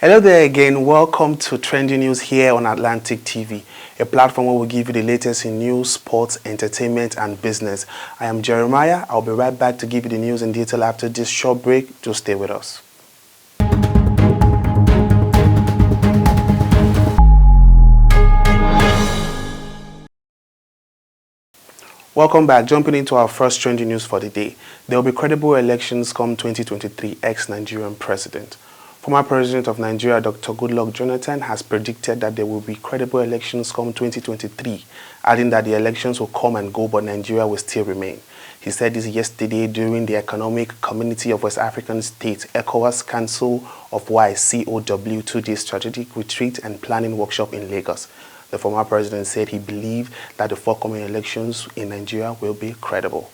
Hello there again. Welcome to Trending News here on Atlantic TV, a platform where we give you the latest in news, sports, entertainment, and business. I am Jeremiah. I'll be right back to give you the news in detail after this short break. Just stay with us. Welcome back. Jumping into our first trending news for the day. There will be credible elections come 2023 ex-Nigerian president. Former President of Nigeria, Dr. Goodluck Jonathan, has predicted that there will be credible elections come 2023, adding that the elections will come and go, but Nigeria will still remain. He said this yesterday during the Economic Community of West African States, ECOWAS Council of Wise, COW, 2-day strategic retreat and planning workshop in Lagos. The former president said he believed that the forthcoming elections in Nigeria will be credible.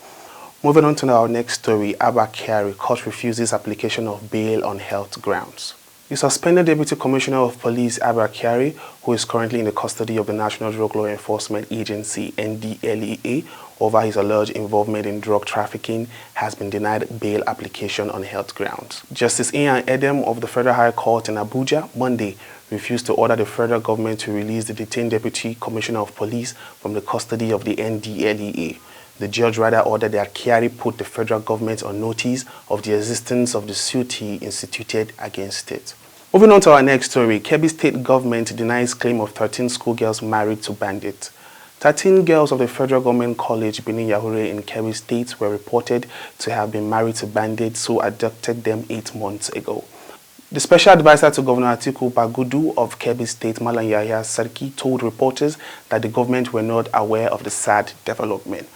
Moving on to our next story, Abba Kyari, court refuses application of bail on health grounds. The suspended Deputy Commissioner of Police, Abba Kyari, who is currently in the custody of the National Drug Law Enforcement Agency, NDLEA, over his alleged involvement in drug trafficking, has been denied bail application on health grounds. Justice Ian Edem of the Federal High Court in Abuja, Monday, refused to order the federal government to release the detained Deputy Commissioner of Police from the custody of the NDLEA. The judge rather ordered that Kyari put the federal government on notice of the existence of the suit he instituted against it. Moving on to our next story, Kebbi State government denies claim of 13 schoolgirls married to bandits. 13 girls of the Federal Government College Benin Yahure in Kebbi State were reported to have been married to bandits who abducted them 8 months ago. The special advisor to Governor Atiku Bagudu of Kebbi State, Malam Yahya Sarki, told reporters that the government were not aware of the sad development.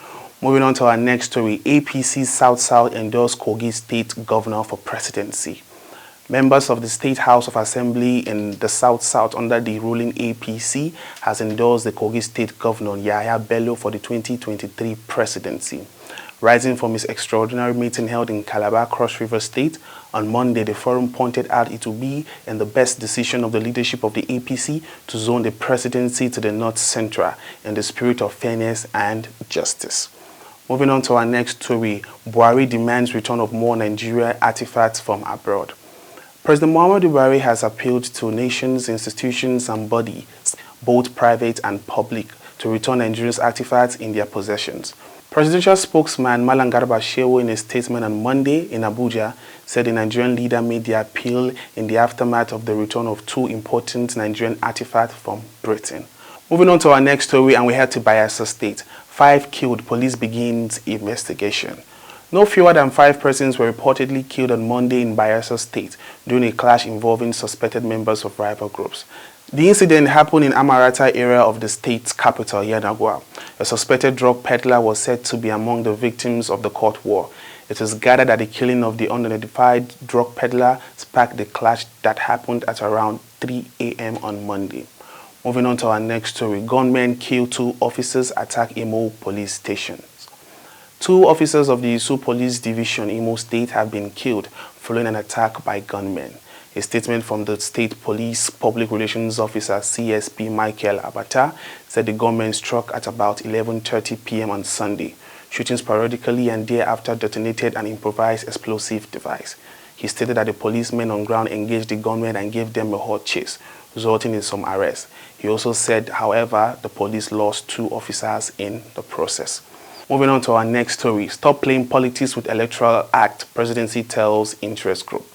Moving on to our next story, APC South-South endorsed Kogi State Governor for presidency. Members of the State House of Assembly in the South-South under the ruling APC has endorsed the Kogi State Governor Yahya Bello for the 2023 presidency. Rising from his extraordinary meeting held in Calabar, Cross River State, on Monday, the forum pointed out it would be in the best decision of the leadership of the APC to zone the presidency to the North Central in the spirit of fairness and justice. Moving on to our next story, Buhari demands return of more Nigerian artifacts from abroad. President Muhammadu Buhari has appealed to nations, institutions, and bodies, both private and public, to return Nigerians' artifacts in their possessions. Presidential spokesman Malam Garba Shehu, in a statement on Monday in Abuja, said the Nigerian leader made the appeal in the aftermath of the return of 2 important Nigerian artifacts from Britain. Moving on to our next story, and we head to Bayelsa State. 5 killed, police begins investigation. No fewer than 5 persons were reportedly killed on Monday in Bayelsa State during a clash involving suspected members of rival groups. The incident happened in Amarata area of the state's capital, Yenagoa. A suspected drug peddler was said to be among the victims of the court war. It is gathered that the killing of the unidentified drug peddler sparked the clash that happened at around 3 a.m. on Monday. Moving on to our next story, gunmen kill 2 officers, attack Imo police stations. 2 officers of the Isu Police Division, Imo State, have been killed following an attack by gunmen. A statement from the State Police Public Relations Officer, CSP Michael Abata, said the gunmen struck at about 11:30 p.m. on Sunday, shooting sporadically and thereafter detonated an improvised explosive device. He stated that the policemen on ground engaged the gunmen and gave them a hot chase, resulting in some arrests. He also said, however, the police lost 2 officers in the process. Moving on to our next story, stop playing politics with Electoral Act, Presidency tells interest group.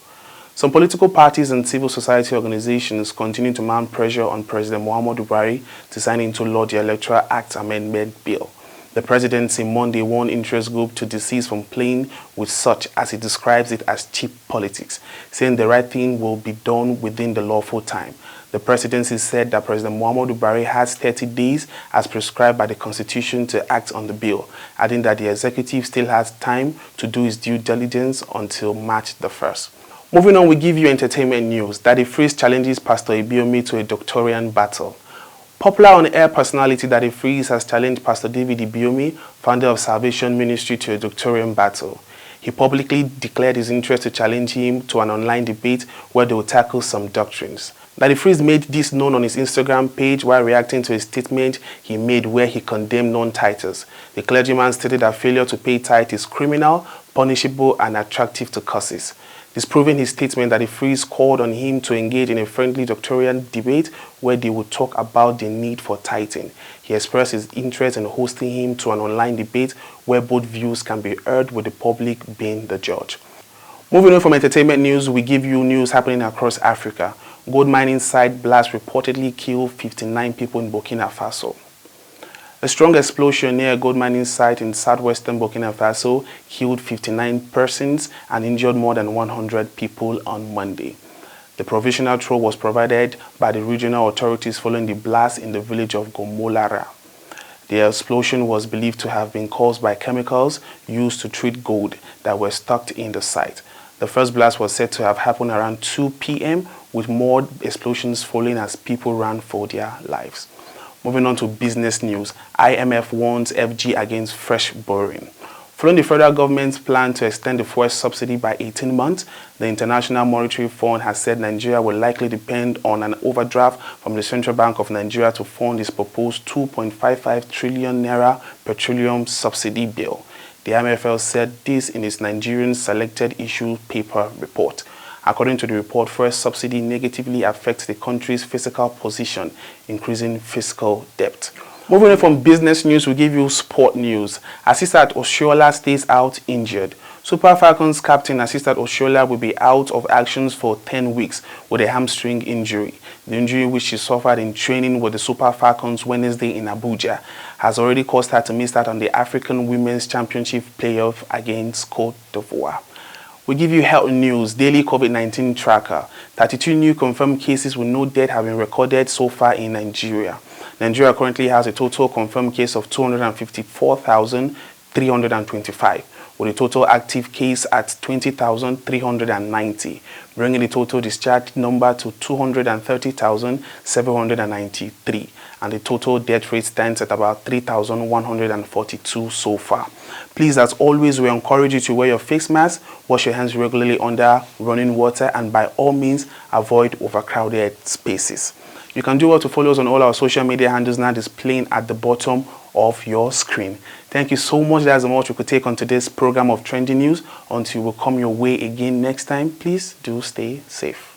Some political parties and civil society organizations continue to mount pressure on President Muhammadu Buhari to sign into law the Electoral Act Amendment Bill. The presidency Monday warned interest group to desist from playing with such, as he describes it, as cheap politics, saying the right thing will be done within the lawful time. The presidency said that President Muhammadu Buhari has 30 days as prescribed by the Constitution to act on the bill, adding that the executive still has time to do its due diligence until March the 1st. Moving on, we give you entertainment news. Daddy Freeze challenges Pastor Ibiomi to a doctorian battle. Popular on-air personality Daddy Freeze has challenged Pastor David Ibiomi, founder of Salvation Ministry, to a doctorian battle. He publicly declared his interest to challenge him to an online debate where they will tackle some doctrines. Daddy Freeze made this known on his Instagram page while reacting to a statement he made where he condemned non-tithers. The clergyman stated that failure to pay tithe is criminal, punishable, and attractive to curses. disproving his statement that the Freeze called on him to engage in a friendly doctoral debate where they would talk about the need for tithing. He expressed his interest in hosting him to an online debate where both views can be heard, with the public being the judge. Moving on from entertainment news, we give you news happening across Africa. Gold mining site blast reportedly killed 59 people in Burkina Faso. A strong explosion near a gold mining site in southwestern Burkina Faso killed 59 persons and injured more than 100 people on Monday. The provisional throw was provided by the regional authorities following the blast in the village of Gomolara. The explosion was believed to have been caused by chemicals used to treat gold that were stocked in the site. The first blast was said to have happened around 2 p.m. with more explosions following as people ran for their lives. Moving on to business news, IMF warns FG against fresh borrowing. Following the federal government's plan to extend the fuel subsidy by 18 months, the International Monetary Fund has said Nigeria will likely depend on an overdraft from the Central Bank of Nigeria to fund its proposed 2.55 trillion naira petroleum subsidy bill. The IMF said this in its Nigerian Selected Issue Paper report. According to the report, fuel subsidy negatively affects the country's fiscal position, increasing fiscal debt. Moving on from business news, we give you sport news. Asisat Oshoala stays out injured. Super Falcons captain Asisat Oshoala will be out of actions for 10 weeks with a hamstring injury. The injury, which she suffered in training with the Super Falcons Wednesday in Abuja, has already caused her to miss out on the African Women's Championship playoff against Côte d'Ivoire. We give you health news, daily COVID-19 tracker. 32 new confirmed cases with no death have been recorded so far in Nigeria. Nigeria currently has a total confirmed case of 254,325, with a total active case at 20,390, bringing the total discharge number to 230,793, and the total death rate stands at about 3,142 so far. Please, as always, we encourage you to wear your face mask, wash your hands regularly under running water, and by all means, avoid overcrowded spaces. You can do well to follow us on all our social media handles now displaying at the bottom of your screen. Thank you so much. That's how much we could take on today's program of Trending News. Until we come your way again next time, please do stay safe.